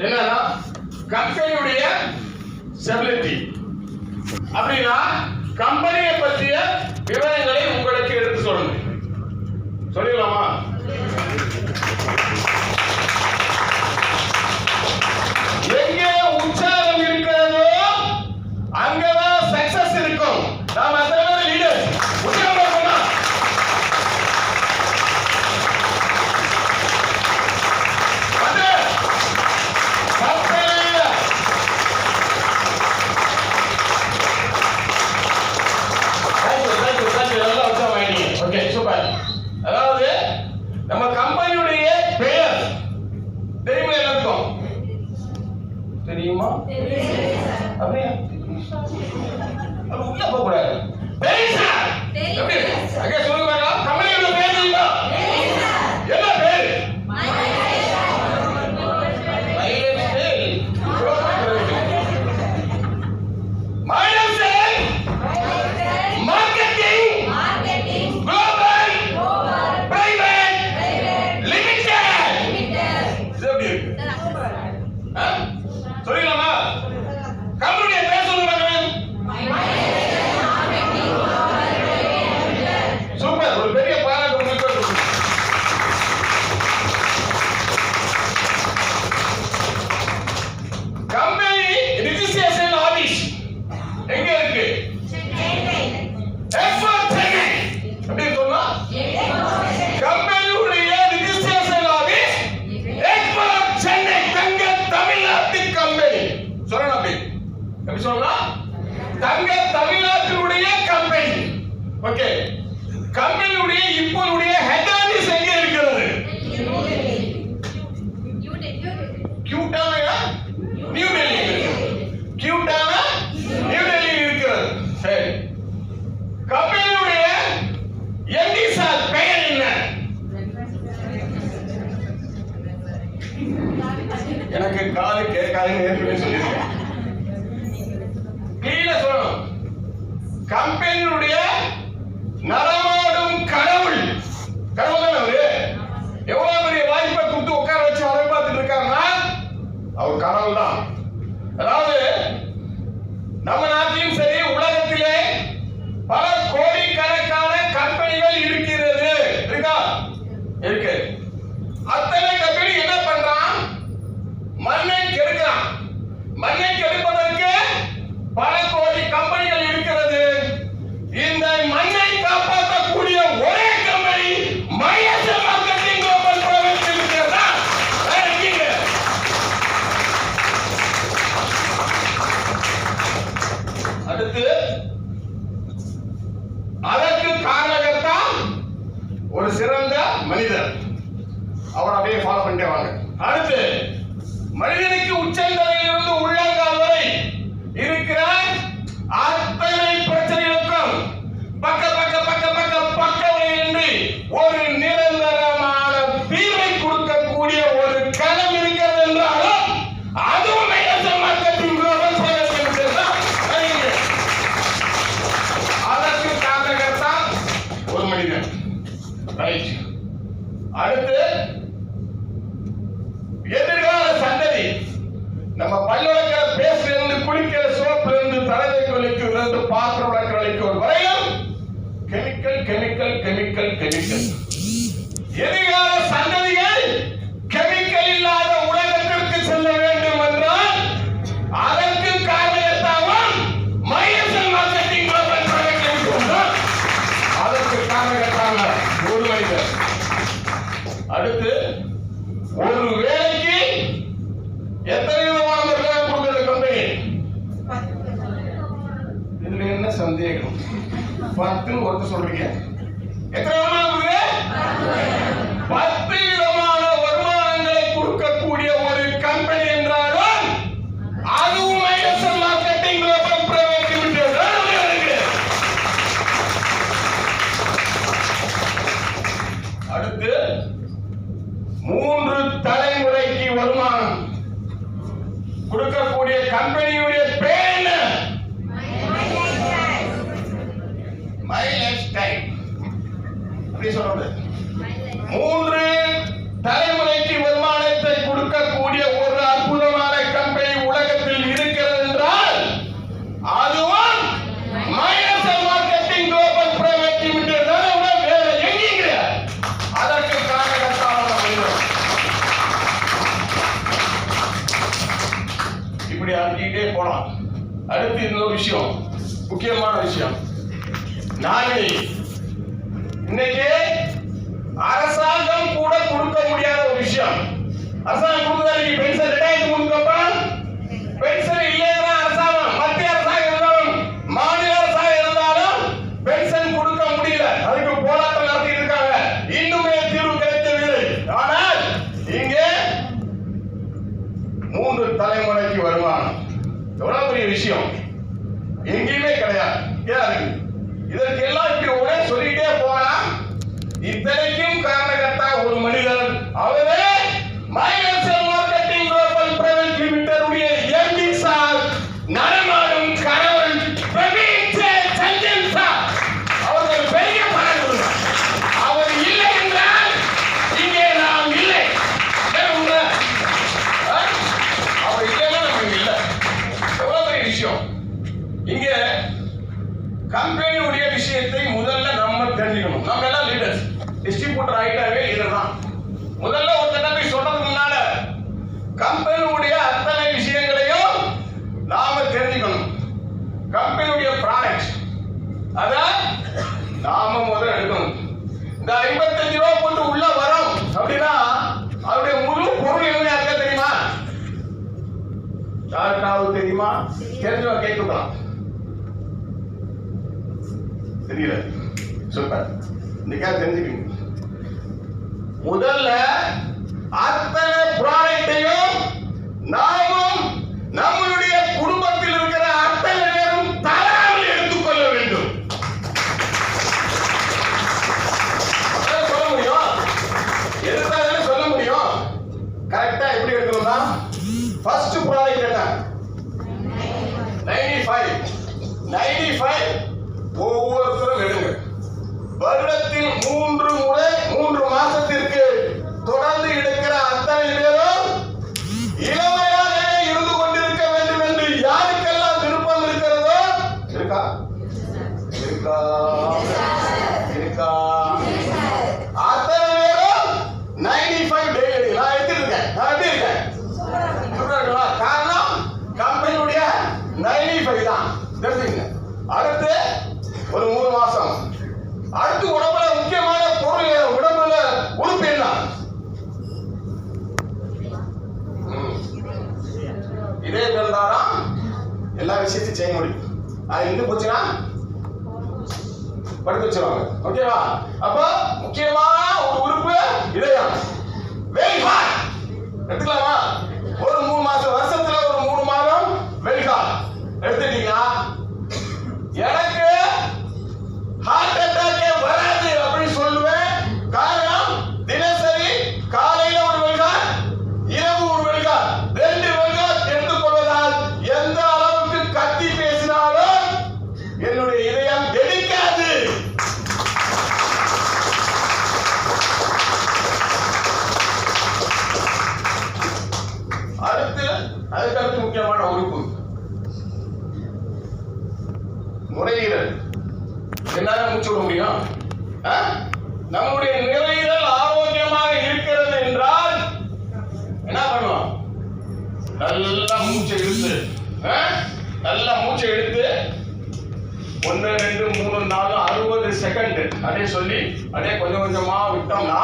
என்னன்னா கம்பெனியுடைய ஸ்டெபிலிட்டி. அப்படின்னா கம்பெனியை பற்றிய விவரங்களை உங்களுக்கு எடுத்து சொல்லுங்க. சொல்லிடலாமா? எங்கே உற்சாகம் இருக்கிறதோ அங்கதான் சக்சஸ் இருக்கும். நாம அத்தனை பேர் லீடர்ஸ் உற்சாகம் இருக்கணும். Okay, super. அதாவது நம்ம கம்பெனியுடைய பெயர் தெரியுமா? எல்லாருக்கும் தெரியுமா? அப்படியா? உள்ள போக கூடாது. எப்படி? அங்கே சொல்லுங்க பாருங்க. கம்பெனியோட பேர் தெரியுமா? என்ன பேர்? சொல்லிடலாமா? கம்பெனியுடைய பேர் சொல்லுங்க. சூப்பர். ஒரு பெரிய பாராட்டு உங்களுக்கு. கம்பெனி ரிஜிஸ்ட்ரேஷன் ஆபீஸ் எங்க இருக்கு? எப்படி சொன்னா? கம்பெனியுடைய ரிஜிஸ்ட்ரேஷன் ஆபீஸ் எக்ஸ்போர்ட் சென்னை. தங்க தமிழ்நாட்டு கம்பெனி சொல்லணும். அப்படி எப்படி சொல்லலாம்? தங்க தமிழ்நாட்டினுடைய கம்பெனி. ஓகே. கம்பெனியுடைய இப்போதைய ஹெட் ஆபீஸ் எங்க இருக்கிறது? கியூட்டானா நியூ டெல்லி. கியூட்டானா நியூ டெல்லி இருக்கிறது. சரி. கம்பெனியுடைய எம்டி சார் பெயர் என்ன? எனக்கு காது கேட்காதுன்னு ஏற்கனவே சொல்லியிருக்கேன். கிளீனா சொல்லணும். கம்பெனியுடைய நடமாடும் கடவுள். கடவுள் தான் அவரு. எவ்வளவு பெரிய வாய்ப்பை கொடுத்து உட்கார வச்சு அதை பார்த்துட்டு இருக்காருன்னா அவர் கடவுள் தான். அதாவது நம்ம நாட்டிலும் சரி உலகத்திலே பல கோடிக்கணக்கான கம்பெனிகள் இருக்கிறது. இருக்கா? இருக்கு. அத்தனை கம்பெனி என்ன பண்றான்? மண்ணை கெடுக்கிறான். மண்ணை கெடுப்பதற்கு பல கோடி கம்பெனிகள் இருக்கிறது. இந்த மண்ணை காப்பாற்றக்கூடிய ஒரே company MYSL marketing global private limited தான். அடுத்து அதற்கு காரணகர்த்தான் ஒரு சிறந்த மனிதர். அவர் அப்படியே ஃபாலோ பண்ணிட்டே வாங்க. அடுத்து மனிதனுக்கு உச்சந்தலையிலிருந்து உள்ளங்கால் வரை இருக்கிற அத்தனை பிரச்சனைகளுக்கும் பக்க பக்க பக்க பக்க பக்கவை என்று ஒரு நிரந்தரமான தீர்வை கொடுக்கக்கூடிய ஒரு களம் இருக்கிறது என்றாலும் அதுவும் மைஎஸ்எல் மார்க்கெட்டிங் குளோபல் பிரைவேட் லிமிடெட் தான். அதற்கு காரணகர்த்தான் ஒரு மனிதன். ரைட். அடுத்து எதிர்கால சந்ததி. நம்ம பல்லுலக்கிற பேஸ்ட்ல இருந்து குளிக்கிற சோப்புல இருந்து தலைவை கொலிக்கு இருந்து பாத்திரம் விளக்கிற வரைக்கும் வரையும் கெமிக்கல் கெமிக்கல் கெமிக்கல் கெமிக்கல். எதிர்கால சந்ததிகள் கெமிக்கல் இல்லாத உலகத்திற்கு செல்ல வேண்டும் என்றால் அதற்கு காரணகர்த்தாவும் மைஎஸ்எல் மார்க்கெட்டிங் குளோபல் பிரைவேட் லிமிடெட். அதற்கு காரணகர்த்தாங்க ஒரு மனிதர். அடுத்து ஒரு வேலைக்கு எத்தனை விதமான வேலை கொடுக்கிறது கம்பெனி? இதுல என்ன சந்தேகம்? 10 ஒருத்தர் சொல்றீங்க. எத்தனை விதமான 10 விதமான வருமானங்களை கொடுக்கக்கூடிய ஒரு கம்பெனி என்றாலும் அதுவும் மைஎஸ்எல் மார்க்கெட்டிங் குளோபல் பிரைவேட் லிமிடெட் தான். அடுத்து 3 தலைமுறைக்கு வருமானம் கொடுக்கக்கூடிய கம்பெனியுடைய பேர் என்ன? My life style. அப்படி சொல்றது. 3 தலைமுறைக்கு வருமானத்தை கொடுக்கக்கூடிய ஒரு அற்புதமான இப்படி அனுப்பிக்கிட்டே போலாம். அடுத்து இன்னொரு விஷயம், முக்கியமான விஷயம், நாமினி. இன்னைக்கு அரசாங்கம் கூட கொடுக்க முடியாத ஒரு விஷயம். அரசாங்கம் கொடுக்குதா? இன்னைக்கு பென்ஷன் 2000 கொடுக்கப்பா பென்ஷன் இல்லையா? அரசாங்கம், மத்திய அரசாங்கம் இருந்தாலும் மாநில அரசாங்கம் இருந்தாலும் பென்ஷன் கொடுக்க முடியல. அதுக்கு போராட்டம் நடத்திட்டு இருக்காங்க. இன்னுமே தீர்வு கிடைக்கவில்லை. ஆனால் இங்கே 3 தலைமுறைக்கு வருமானம் எவ்வளவு பெரிய விஷயம், எங்கேயுமே கிடையாது. இதற்கெல்லாம் இப்படி உடனே சொல்லிட்டே போகலாம். இத்தனைக்கும் காரணகர்த்தா ஒரு மனிதர், அவரே Microsoft marketing global private limited உடைய எம்டி சார், நடமாடும் கணவன் பிரவீன் சந்திரன் சார். அவர்கள் பெரிய பணம். அவர் இல்லை என்றால் இங்கே நாம் இல்லை. அவர் இல்லைன்னா நம்ம இல்லை. எவ்வளவு பெரிய விஷயம். இங்க கம்பெனியுடைய விஷயத்தை முதல்ல நம்ம தெரிஞ்சுக்கணும். நம்ம எல்லாம் லீடர்ஸ், டிஸ்ட்ரிபியூட்டர் ஆயிட்டாவே லீடர் தான். முதல்ல ஒருத்தட்ட போய் சொல்றதுக்கு முன்னால கம்பெனியுடைய அத்தனை விஷயங்களையும் நாம தெரிஞ்சுக்கணும். கம்பெனியுடைய ப்ராடக்ட் அத நாம முதல்ல எடுக்கணும். இந்த 55 ரூபாய் போட்டு உள்ள வரும் அப்படின்னா அவருடைய முழு பொருள் என்ன யாருக்கா தெரியுமா? யாருக்காவது தெரியுமா? தெரிஞ்சவங்க கேட்கலாம். தெரியல, சூப்பர். இன்னைக்கா தெரிஞ்சுக்கணும். முதல்ல அத்தனை ப்ராடக்டையும் நாமும் நம்மளுடைய குடும்பத்தில் இருக்கிற அத்தனை பேரும் தராமல் எடுத்துக்கொள்ள வேண்டும். சொல்ல முடியும், எதுக்காக சொல்ல முடியும். கரெக்டா எப்படி எடுக்கணும்னா, ஃபர்ஸ்ட் ப்ராடக்ட் என்ன? 95 ஒவ்வொருத்தரும் எடுங்க. வருடத்தில் 3 முறை 3 மாசத்திற்கு தொடர்ந்து எடுக்கிற அத்தனை பேரும் இளமையாக இருந்து கொண்டிருக்க வேண்டும் என்று யாருக்கெல்லாம் விருப்பம் இருக்கிறதோ, இருக்கா இருக்கா இருக்கா அத்தனை பேரும் 95 டெய்லி நான் எடுத்துருக்கேன். நான் எப்படி இருக்கேன்? காரணம் கம்பெனியுடைய 95 தான். தெரிஞ்சுங்க. அடுத்து ஒரு 3 மாசம். அடுத்து உடம்புல முக்கியமான பொருள், உடம்புல உறுப்பு என்ன? இதே இருந்தாதான் எல்லா விஷயத்தையும் செய்ய முடியும். அது இருந்து போச்சுன்னா படுத்து வச்சிருவாங்க. ஓகேவா? அப்ப முக்கியமான ஒரு உறுப்பு இதயம். வெல்கால் எடுத்துக்கலாமா? ஒரு 3 மாசம், வருஷத்துல ஒரு 3 மாதம் வெல்கால் எடுத்துட்டீங்கன்னா எனக்கு ஹார்ட் அட்டாக்கே வராது அப்படின்னு சொல்லுவேன். காரணம், தினசரி காலையில ஒரு வெல்கால், இரவு ஒரு வெல்கால், 2 வெல்கால் எடுத்துக்கொள்வதால் எந்த அளவுக்கு கத்தி பேசினாலும் என்னுடைய இதயம் வெடிக்காது. அதுக்கடுத்து முக்கியமான உறுப்பு நுரையீரல். என்னால மூச்சு விட முடியும்? நம்முடைய நுரையீரல் ஆரோக்கியமாக இருக்கிறது என்றால் என்ன பண்ணுவோம்? நல்லா மூச்சை இழுத்து, நல்லா மூச்சை இழுத்து 1 2 3 4 60 செகண்ட் அதே சொல்லி அதே கொஞ்சம் கொஞ்சமா விட்டோம்னா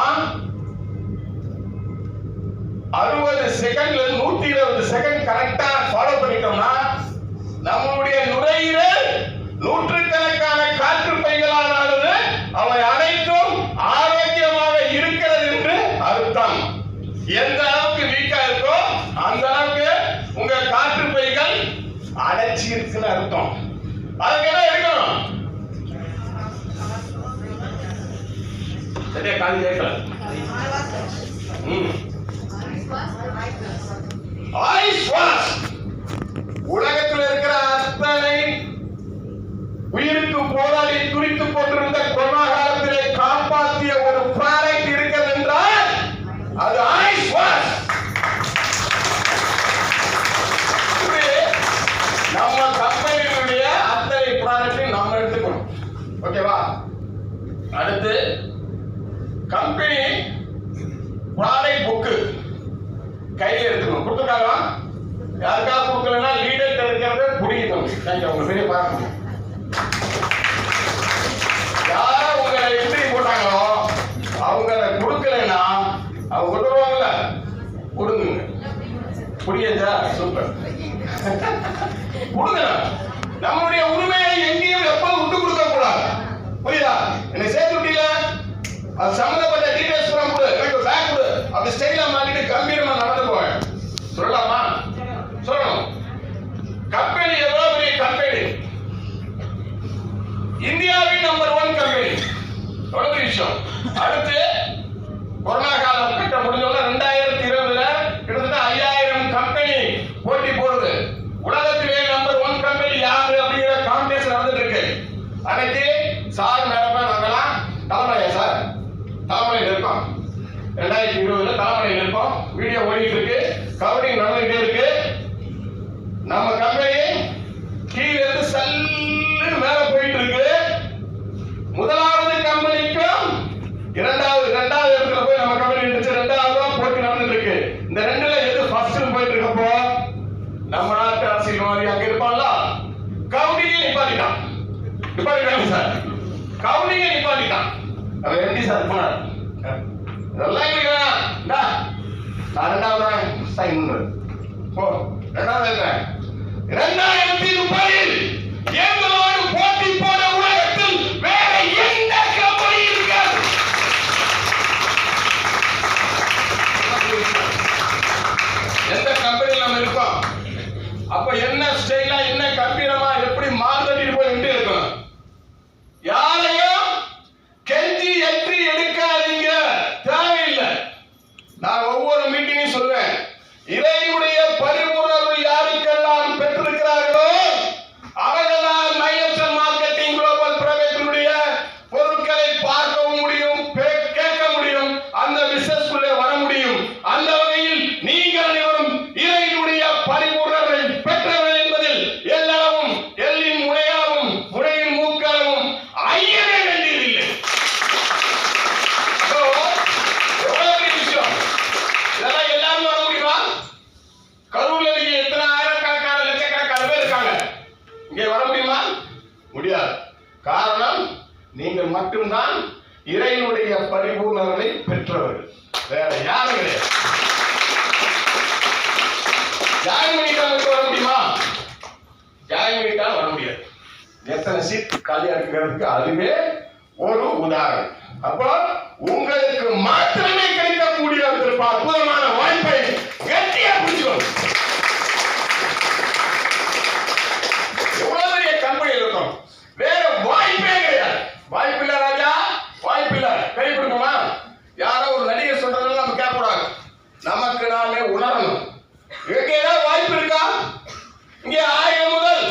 60 செகண்ட்ல 120 செகண்ட் கரெக்டா ஃபாலோ பண்ணிட்டோம்னா நம்மளுடைய நுரையீரல் நூற்றுக்கணக்கான காற்று பைகளானது அவை அனைத்தும் ஆரோக்கியமாக இருக்கிறது என்று அர்த்தம். எந்த அளவுக்கு வீக்கா இருக்கோ அந்த அளவுக்கு உங்க காற்று பைகள் அடைச்சி இருக்குன்னு அர்த்தம். அதுக்கு என்ன எடுக்கணும்? சரியா காது கேட்கல. Eyes wash. உலகத்தில் இருக்கிற அத்தனை உயிருக்கு போராடி துடித்துக் கொண்டிருந்த கொரோனா காலத்திலே காப்பாற்றிய ஒரு ப்ராடக்ட் இருக்கிறது என்றால் அது ஐஸ் வாஷ். நம்ம கம்பெனியுடைய அத்தனை ப்ராடக்ட் நம்ம எடுத்துக்கணும். ஓகேவா? அடுத்து கம்பெனி ப்ராடக்ட் புக் கையில் எடுத்துக்கணும். கொடுத்துருக்காங்க. யாருக்காவது கொடுக்கலன்னா தேங்க்யூ. உங்க பெரிய பாராட்டு. யாரா உங்களை என்ட்ரி போட்டாங்களோ அவங்க கொடுக்கலன்னா அவங்க கொடுவாங்கல்ல, கொடுங்க. புரியுதா? சூப்பர். கொடுங்க. நம்மளுடைய உரிமையை எங்கேயும் எப்போதும் விட்டு கொடுக்க கூடாது. புரியுதா? என்னை சேர்த்து விட்டீங்க, அது சம்பந்தப்பட்ட டீடைல்ஸ் கூட கொடு, எனக்கு பேக் கொடு, அப்படி ஸ்டைலா மாட்டிட்டு கம்பீரமா நடந்து போவேன். சொல்லலாமா? சொல்லணும். கம்பெனி எவ்வளவு பெரிய கம்பெனி, இந்தியாவின் நம்பர் 1 கம்பெனி. எவ்வளவு பெரிய விஷயம். அடுத்து கொரோனா காலம் கிட்ட முடிஞ்சோம்னா 2020 கிட்டத்தட்ட 5000 கம்பெனி போட்டி போடுது. உலகத்திலே நம்பர் 1 கம்பெனி யாரு அப்படிங்கிற காம்படிஷன் நடந்துட்டு இருக்கு. அன்னைக்கு சார் மேடம் நாங்கெல்லாம் தலைமலையா சார், தலைமலையில் இருக்கோம். 2020 தலைமலையில் இருக்கோம். வீடியோ ஓடிட்டு இருக்கு, கவரிங் நடந்துகிட்டே இருக்கு. நம்ம கம்பெனி கீழே இருந்து சல்லு மேல போயிட்டு இருக்கு. முதலாவது கம்பெனிக்கும் இரண்டாவது இடத்துல போய் நம்ம கம்பெனி இருந்துச்சு. 2வது போட்டி நடந்துட்டு இருக்கு. இந்த ரெண்டுல எது ஃபர்ஸ்ட் போயிட்டு இருக்கப்போ நம்ம நாட்டு அரசியல்வாதி அங்க இருப்பான்ல, கவுனியை நிப்பாட்டிட்டான். சார் கவுனியை நிப்பாட்டிட்டான். அவர் எப்படி சார் போனார்? இதெல்லாம் எங்களுக்கு வேணாம், நான் 2வது சைன் பண்றேன். போ 2வது இருக்கிறேன். 2030 எங்களோடு போட்டி போட உலகத்தில் வேற எந்த கம்பெனி இருக்காது. எந்த கம்பெனியில் நம்ம இருக்கோம், அப்ப என்ன ஸ்டைலா, என்ன கம்பீரமா, எப்படி மார்க்கெட்டில் போய் நின்று இருக்கணும். யாரையும் கெஞ்சி எற்றி எடுக்காதீங்க, தேவையில்லை. நான் ஒவ்வொரு மீட்டிங்கும் சொல்வேன், இறைவனுடைய பரிபூரணர்கள் யாருக்கெல்லாம் பெற்றிருக்கிறார்களோ அவர்களால் மைலஸ்டன் மார்க்கெட்டிங் குளோபல் பிரைவேட்டினுடைய பொருட்களை பார்க்கவும் முடியும், கேட்க முடியும், அந்த பிசினஸ் உள்ளே வர முடியும். அந்த வகையில் நீங்கள் அனைவரும் இறைவனுடைய பரிபூரணரை பெற்றவர்கள் என்பதில் எல்லாவும் எல்லின் முனையாவும் முனையின் மூக்களவும் ஐயமே வேண்டியதில்லை. எவ்வளவு விஷயம். இதெல்லாம் எல்லாரும் வர முடியுமா? கரூர்ல நீங்க எத்தனை ஆயிரக்கணக்கான லட்சக்கணக்கான பேர் இருக்காங்க, இங்கே வர முடியுமா? முடியாது. காரணம், நீங்கள் மட்டும்தான் இறைவனுடைய பரிபூர்ணங்களை பெற்றவர்கள், வேற யாரும் கிடையாது. ஜாயின் பண்ணிட்டா வர முடியுமா? ஜாயின் பண்ணிட்டா வர முடியாது. எத்தனை சீட் காலியா இருக்கிறதுக்கு அதுவே ஒரு உதாரணம். அப்போ உங்களுக்கு மாத்திரமே கிடைக்கக்கூடிய அற்புதமான வாய்ப்பை கட்டியா பிடிச்சுக்கணும். எவ்வளவு பெரிய கம்பெனி இருக்கும், வேற வாய்ப்பே கிடையாது. வாய்ப்பில்லை ராஜா, வாய்ப்பில்லை. கை கொடுக்குமா? யாரோ ஒரு நடிகர் சொல்றதெல்லாம் நம்ம கேட்கக்கூடாது, நமக்கு நாமே உணரணும். இங்க ஏதாவது வாய்ப்பு இருக்கா? இங்க 1000 முதல்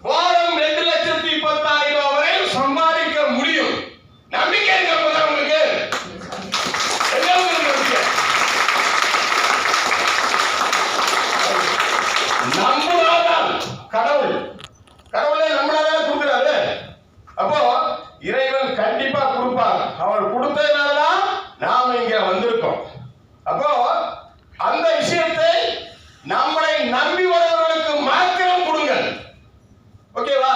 வாரம் 2,10,000 வரை சம்பாதிக்க முடியும். நம்பிக்கை இருக்க உங்களுக்கு நம்புறாதான் கடவுளே நம்மளாதான் கொடுக்கிறாரு. அப்போ இறைவன் கண்டிப்பா கொடுப்பார். அவர் கொடுத்ததுனாலதான் நாம இங்க வந்திருக்கோம். அப்போ அந்த விஷயத்தை நம்மளை நம்பி வருவர்களுக்கு மாத்திரம் கொடுங்கள். ஓகேவா?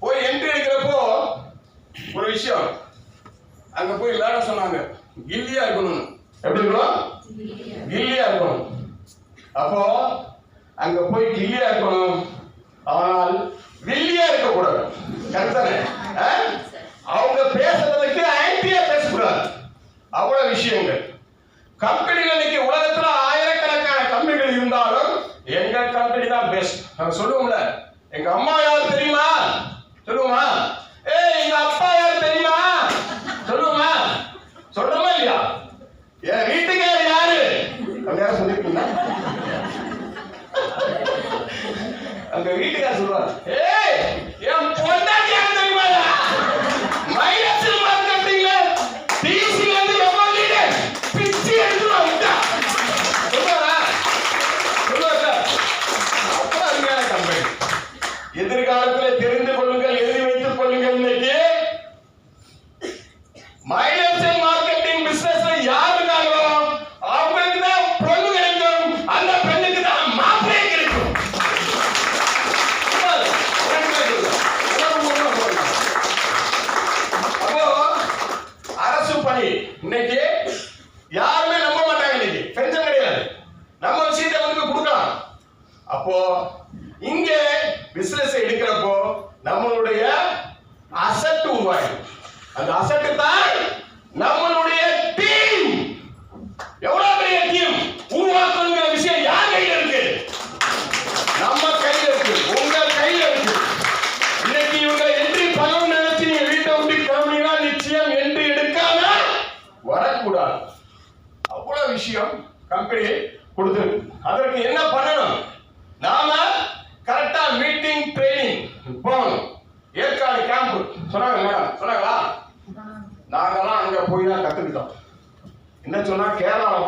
போய் என்ட்ரி எடுக்கிறப்போ ஒரு விஷயம், அங்க போய் விளையாட சொன்னாங்க, கில்லியா இருக்கணும். எப்படி இருக்கணும்? கில்லியா இருக்கணும். அப்போ அங்க போய் கில்லியா இருக்கணும், ஆனால் வில்லியா இருக்கக்கூடாது. கரெக்டானே? அவங்க பேசுறதுக்கு ஆன்டியா பேசக்கூடாது. அவ்வளவு விஷயங்கள். கம்பெனிகள் இன்னைக்கு உலகத்துல ஆயிரக்கணக்கான கம்பெனிகள் இருந்தாலும் எங்க கம்பெனி தான் பெஸ்ட். நம்ம சொல்லுவோம்ல, எங்க அம்மா யார் தெரியுமா? சொல்லுவோமா? எங்க அப்பா யார் தெரியுமா? சொல்லுவோமா? சொல்றோமா இல்லையா? என் வீட்டுக்காரர் யாரு? யாரும் சொல்லிருக்கீங்களா? அங்க வீட்டுக்காரர் சொல்லுவார், என் பொண்டாட்டி யார் தெரியுமா? மைலஸ்டன் மார்க்கெட்டிங்ல டிசில இருந்து எவ்வளவு லீடர் பிச்சி எடுத்துட்டு வந்துட்டா. சொல்லுவாரா? சொல்லுவாரா? அப்ப அருமையான கம்பெனி. எதிர்காலத்தில் தெரிந்து கொள்ளுங்கள், எழுதி வைத்துக் கொள்ளுங்கள். இன்னைக்கு மைலஸ்டன் மார்க்கெட்டிங் பிசினஸ்ல யார் இருக்காங்களோ அவங்களுக்கு தான் பொண்ணு கிடைக்கும், அந்த பெண்ணுக்கு தான் மாப்பிள்ளை கிடைக்கும். அப்போ இங்க பிசினஸ் எடுக்கிறப்போ நம்மளுடைய அசெட் உருவாகும். அந்த அசெட் தான் நம்மளுடைய டீம். எவ்வளவு பெரிய டீம் உருவாக்குங்கிற விஷயம் யார் கையில இருக்கு? நம்ம கையில இருக்கு, உங்க கையில இருக்கு. இன்னைக்கு இவங்க என்ட்ரி பண்ணணும்னு நினைச்சு நீங்க வீட்டை விட்டு கிளம்பினா நிச்சயம் என்ட்ரி எடுக்காம வரக்கூடாது. அவ்வளவு விஷயம் கம்பெனி கொடுத்துருக்கு. அதற்கு என்ன பண்ணணும்? நாம கரெக்டா மீட்டிங் ட்ரைனிங் போகணும். ஏற்காடு கேம்ப் சொன்னாங்களா? நாங்கெல்லாம் அங்க போய் தான் கத்துக்கிட்டோம். என்ன சொன்னா கேரளாவில்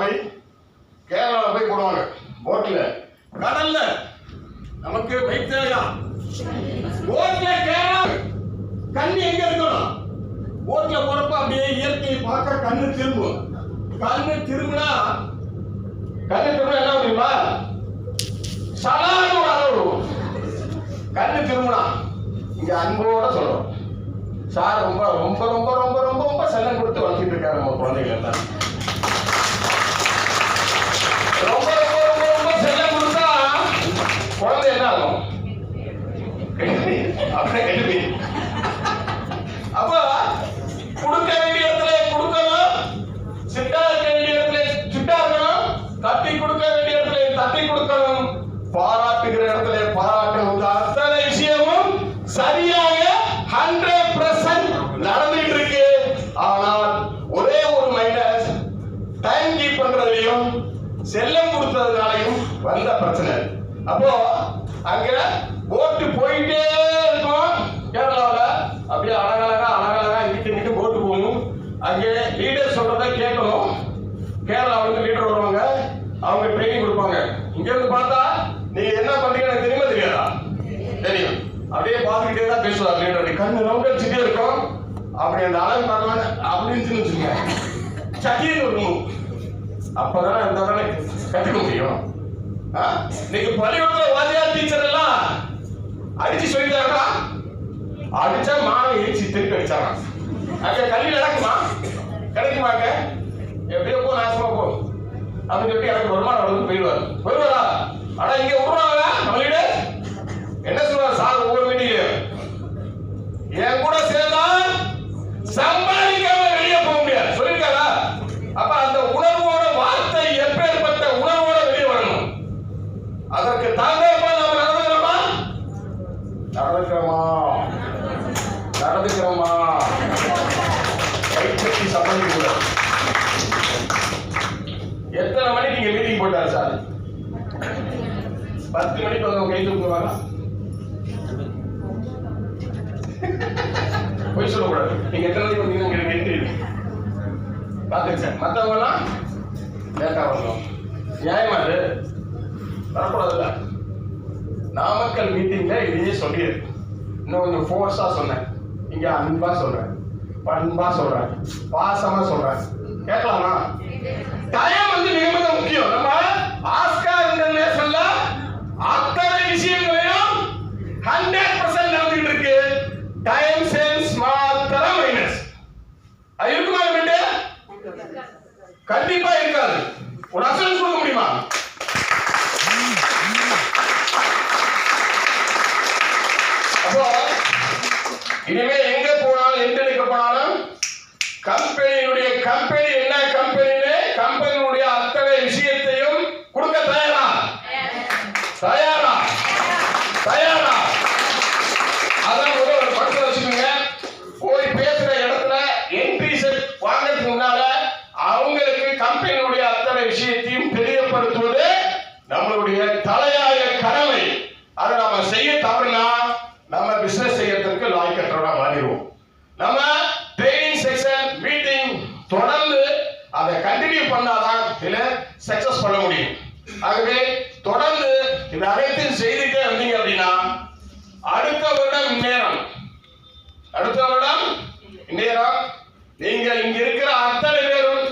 போய் போடுவாங்க போட்ல, கடல்ல. நமக்கு பைக் தேவையா? போட்ல கேரளா கண்ணு எங்க இருக்கணும்? போட்ல போறப்ப அப்படியே இயற்கையை பார்க்க கண்ணு திரும்பும். கண்ணு திரும்பினா என்ன தெரியுமா? சலான்னு ஒரு அளவு. கண்ணு திரும்பினா இங்க அன்போட சொல்றோம், சார் ரொம்ப ரொம்ப ரொம்ப ரொம்ப ரொம்ப ரொம்ப செல்லம் கொடுத்து வளர்த்திட்டு இருக்காரு நம்ம குழந்தைகள் எல்லாம். ரொம்ப ரொம்ப ரொம்ப ரொம்ப செல்லம் கொடுத்தா குழந்தை என்ன ஆகும்? அப்படியே கெடுவி. அப்ப கொடுக்க வேண்டிய இடத்துல கொடுக்கணும், சிட்டா இருக்க வேண்டிய இடத்துல சிட்டா இருக்கணும், தட்டி கொடுக்க வேண்டிய இடத்துல தட்டி கொடுக்கணும், பாராட்டுகிற இடத்துல பாராட்டணும். அத்தனை விஷயமும் சரியாக 100% நடந்துட்டு இருக்கு. ஆனால் ஒரே ஒரு மைனஸ், டைம் கீப் பண்றதுலயும் செல்லம் கொடுத்ததுனாலையும் வந்த பிரச்சனை. அப்போ அங்க போட்டு போயிட்டே இருக்கும். கேரளாவில் அப்படியே அழகழகா இங்கிட்டு போட்டு போகணும். அங்கே லீடர் சொல்றதை கேட்கணும். கேரளாவுக்கு லீடர் வருவாங்க, அவங்க ட்ரைனிங் கொடுப்பாங்க. இங்க இருந்து பார்த்தா நீங்க என்ன பண்றீங்கன்னு தெரியுமா தெரியாதா? தெரியும். அப்படியே பார்த்துக்கிட்டே தான் பேசுவார் லீடர். கண்ணு ரவுண்டடிச்சுட்டே இருக்கும். அப்படி அந்த அளவு பார்க்கலாம் அப்படின்னு வச்சுங்க, சட்டின்னு இருக்கும். அப்பதானே இந்த தானே கத்துக்க முடியும். இன்னைக்கு பள்ளிக்கூடத்துல வாத்தியார் டீச்சர் எல்லாம் அடிச்சு சொல்லிட்டாங்களா? அடிச்சா மாணவ ஏச்சி திருப்பி அடிச்சாங்க. அங்க கல்வி நடக்குமா? கிடைக்குமாங்க? எப்படியோ போ, நாசமா போ அப்படின்னு சொல்லி எனக்கு வருமானம் வந்து போயிடுவாரா? ஆனா இங்க விடுறாங்க. நம்மளிட என்ன சொல்றாரு சார்? ஒவ்வொரு மீட்டிங்லயும் என் கூட சேர்ந்தா சம்பாதிக்காம வெளியே போக முடியாது சொல்லிருக்காரா? அப்ப அந்த உணர்வோட வார்த்தை எப்பேற்பட்ட உணர்வோட வெளியே வரணும். அதற்கு தாங்கப்பா நாம நடந்துக்கிறோமா கைப்பற்றி சம்பந்திக்க கூடாது. எத்தனை மணிக்கு நீங்க மீட்டிங் போட்டாரு சார்? 10 மணிக்கு வந்து கை தூக்குவாங்க. போய் சொல்லக்கூடாது. நீங்க எத்தனை மணிக்கு வந்தீங்க? எனக்கு பாத்துங்க சார். மத்தவங்க எல்லாம் லேட்டா வரணும். நியாயமா அது வரக்கூடாதுல்ல. நாமக்கல் மீட்டிங்ல இதையே சொல்லியிருக்கு. இன்னும் கொஞ்சம் ஃபோர்ஸா சொன்னேன். இங்க அன்பா சொல்றேன், பண்பா சொல்றேன், பாசமா சொல்றேன். கேட்கலாமா? டைம் வந்து மிக மிக முக்கியம். நம்ம ஆஸ்கார் இன்டர்நேஷனல்ல அத்தனை விஷயங்களையும் 100% நடந்துகிட்டு இருக்கு. டைம் சென்ஸ் மாத்திரம் மைனஸ். அது இருக்குமா? கண்டிப்பா இருக்காது. ஒரு அசன்ஸ் கொடுக்க முடியுமா? அப்போ இனிமே எங்க போனாலும் எந்த எடுக்க போனாலும் கம்பெனி என்ன கம்பெனின்னு கம்பெனியுடைய அத்தனை விஷயத்தையும் கொடுக்க தயாரா? அதான் ஒரு படத்தை வச்சுக்கோங்க. போய் பேசுற இடத்துல என்ட்ரி செட் வாங்கிறதுக்கு முன்னால அவங்களுக்கு கம்பெனியுடைய அத்தனை விஷயத்தையும் தெரியப்படுத்துவது நம்மளுடைய தலையாய கடமை. அதை நாம செய்ய தவறுனா நம்ம பிசினஸ் செய்யறதுக்கு லாய்க்கற்றவனா மாறிடுவோம். நம்ம ட்ரைனிங் செக்ஷன் மீட்டிங் தொடர்ந்து அதை கண்டினியூ பண்ணாதான் இதுல சக்சஸ் பண்ண முடியும். ஆகவே தொடர்ந்து இந்த அனைத்தையும் செய்துட்டே வந்தீங்க அப்படின்னா அடுத்த வருடம் இந்நேரம் நீங்கள் இங்க இருக்கிற அத்தனை பேரும்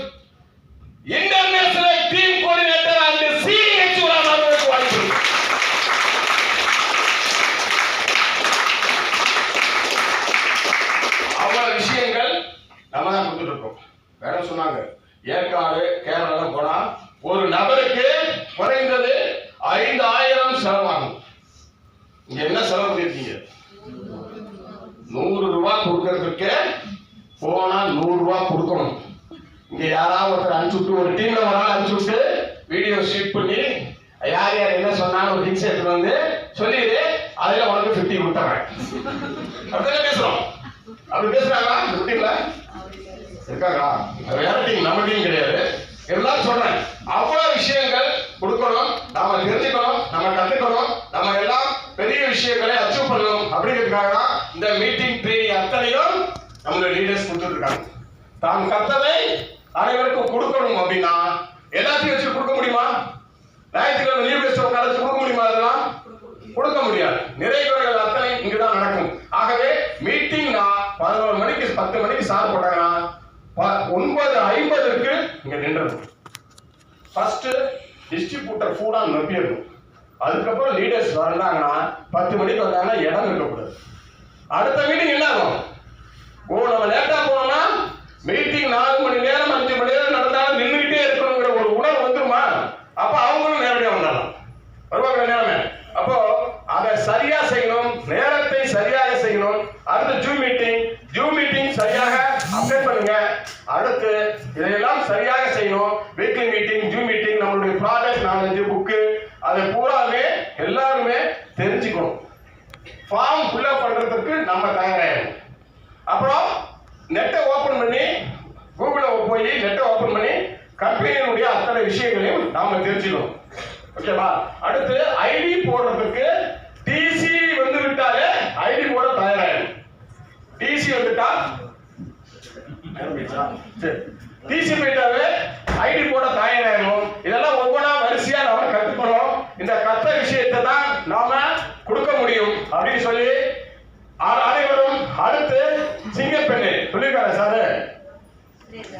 international team coordinator and CHO ஆகிறதுக்கு வாய்ப்பு இருக்கு. அவ்வளவு விஷயங்கள் நம்ம தான் கொடுத்துட்டு இருக்கோம். வேற சொன்னாங்க ஏற்காடு கேரளா போனா ஒரு நபருக்கு குறைந்தது 5000 இங்க என்ன செலவு பண்ணிருக்கீங்க? 100 ரூபாய் கொடுக்கறதுக்கு போனா 100 ரூபாய் கொடுக்கணும். இங்க யாராவது ஒருத்தர் அனுப்பிச்சுட்டு, ஒரு டீம்ல ஒரு ஆள் அனுப்பிச்சுட்டு வீடியோ ஷூட் பண்ணி யார் யார் என்ன சொன்னாலும் ஒரு திங்ஸ் எடுத்துட்டு வந்து சொல்லிடு, அதுல உனக்கு 50 கொடுத்துறேன் அப்படிதான் பேசுறோம். அப்படி பேசுறாங்களா இந்த டீம்ல இருக்காங்களா? வேற டீம், நம்ம டீம் கிடையாது. எல்லாரும் சொல்றேன், அவ்வளவு விஷயங்கள் கொடுக்கணும், நாம தெரிஞ்சுக்கணும், நம்ம கத்துக்கணும், நம்ம எல்லாம் பெரிய விஷயங்களை அச்சீவ் பண்ணணும். அப்படிங்கிறதுக்காக தான் இந்த மீட்டிங் ட்ரெயினிங் அத்தனையும் நம்மளுடைய லீடர்ஸ் கொடுத்துட்டு இருக்காங்க. தான் கத்ததை அனைவருக்கும் கொடுக்கணும் அப்படின்னா எல்லாத்தையும் வச்சு கொடுக்க முடியுமா? ஞாயிற்றுக்கிழமை லீவ் டெஸ்ட் உட்காந்து கொடுக்க முடியுமா? அதெல்லாம் கொடுக்க முடியாது. நிறைய குறைகள் அத்தனை இங்குதான் நடக்கும். ஆகவே மீட்டிங் 11 மணிக்கு 10 மணிக்கு சார் போட்டாங்கன்னா 9:50 இங்க நின்றது. ஃபர்ஸ்ட் டிஸ்ட்ரிபியூட்டர் ஃபுல்லா நம்பிடணும். அதுக்கப்புறம் லீடர்ஸ் வந்தாங்கன்னா 10 மணிக்கு வந்தாங்கன்னா இடம் இருக்கக்கூடாது. அடுத்த மீட்டிங் என்ன ஆகும்? நம்ம லேட்டா போனோம்னா மீட்டிங் 4 மணி நேரம் 5 மணி நேரம் நடந்தாலும் நின்றுகிட்டே இருக்கணுங்கிற ஒரு உணர்வு வந்துருமா? அப்ப அவங்களும் நேரடியாக வந்தாலும் வருவாங்க நேரமே. அப்போ அதை சரியா செய்யணும், நேரத்தை சரியாக செய்யணும். அடுத்து ஜூம் மீட்டிங் சரியாக அப்டேட் பண்ணுங்க. அடுத்து இதையெல்லாம் சரியாக செய்யணும். வீக்லி மீட்டிங், ஜூம் மீட்டிங், நம்மளுடைய ப்ராடக்ட் நாலேஜ் புக்கு, அதை பூராமே எல்லாருமே தெரிஞ்சுக்கணும். ஃபார்ம் ஃபில்அப் பண்றதுக்கு நம்ம தயாராகணும். அப்புறம் நெட்டை ஓபன் பண்ணி, கூகுள போய் நெட்டை ஓபன் பண்ணி கம்பெனியினுடைய அத்தனை விஷயங்களையும் நாம தெரிஞ்சுக்கணும். ஓகேவா? அடுத்து ஐடி போடுறதுக்கு டிசி வந்து விட்டாலே ஐடி போட தயாராகணும். டிசி வந்துட்டா டிசி போயிட்டாவே ஐடி போட தயாராகணும். இதெல்லாம் ஒவ்வொன்றா வரிசையா நாம கத்துக்கணும். இந்த கத்த விஷயத்தை தான் நாம கொடுக்க முடியும் அப்படின்னு சொல்லி அனைவரும். அடுத்து சிங்கப்பெண்ணு சொல்லியிருக்காரு சாரு,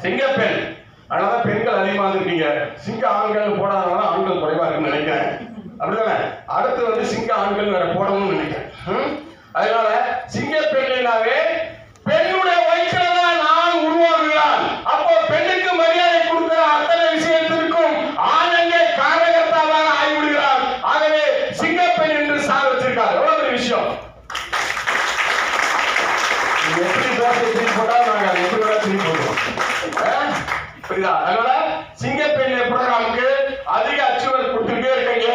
சிங்கப்பெண். அதனால பெண்கள் அதிகமா இருக்கீங்க. சிங்க ஆண்கள் போடாதனால ஆண்கள் குறைவா இருக்குன்னு நினைக்கிறேன். அப்படிதானே? அடுத்து வந்து சிங்க ஆண்கள் வேற போடணும்னு நினைக்கிறேன். அதனால சிங்க பெண்ணினாவே பெண்ணுடைய வயிற்றுலதான் நான் உருவாகுகிறான். அப்போ பெண்ணுக்கு மரியாதை கொடுக்கிற அத்தனை விஷயத்திற்கும் ஆணங்கே காரணகர்த்தாவாக ஆகிவிடுகிறார். ஆகவே சிங்கப்பெண் என்று சார் வச்சிருக்காரு. எவ்வளவு பெரிய விஷயம்! எப்படி போட்டாலும் நாங்க எப்படி திரும்பி போடுவோம். புரியுதா? அதனால சிங்கப்பெண் ப்ரோக்ராமுக்கு அதிக அச்சுறுத்தல் கொடுத்துட்டே இருக்கீங்க.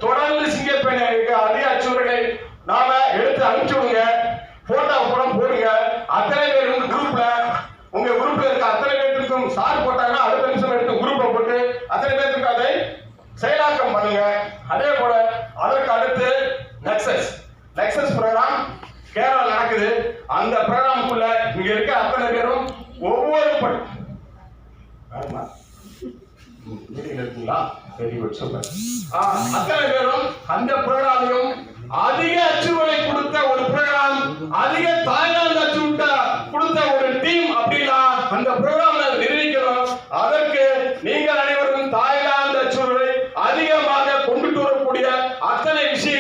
தொடர்ந்து சிங்கப்பெண்ணுக்கு அதிக அச்சுறுத்தலை நாம எடுத்து அனுப்பிச்சு விடுங்க. போட்டோ படம் போடுங்க. அத்தனை பேர் குரூப்ல, உங்க குரூப்ல இருக்க அத்தனை பேருக்கும் சார் போட்டாங்கன்னா அடுத்த நிமிஷம் எடுத்து குரூப்பை போட்டு அத்தனை பேருக்கு அதை செயலாக்கம் பண்ணுங்க. அதே போல அதற்கு அடுத்து நெக்ஸஸ் ப்ரோக்ராம் கேரளா நடக்குது. அந்த ப்ரோக்ராமுக்குள்ள இங்க இருக்க அத்தனை பேரும் ஒவ்வொரு அத்தனை பேரும் அந்த ப்ரோக்ராமையும் அதிக அச்சுறுத்தலை கொடுத்த ஒரு ப்ரோக்ராம், அதிக தாய்லாந்து அச்சுறுத்த கொடுத்த ஒரு டீம் அப்படின்னா அந்த ப்ரோக்ராம்ல நிர்வகிக்கணும். அதற்கு நீங்கள் அனைவரும் தாய்லாந்து அச்சுறுத்தலை அதிகமாக கொண்டுட்டு வரக்கூடிய அத்தனை விஷயம்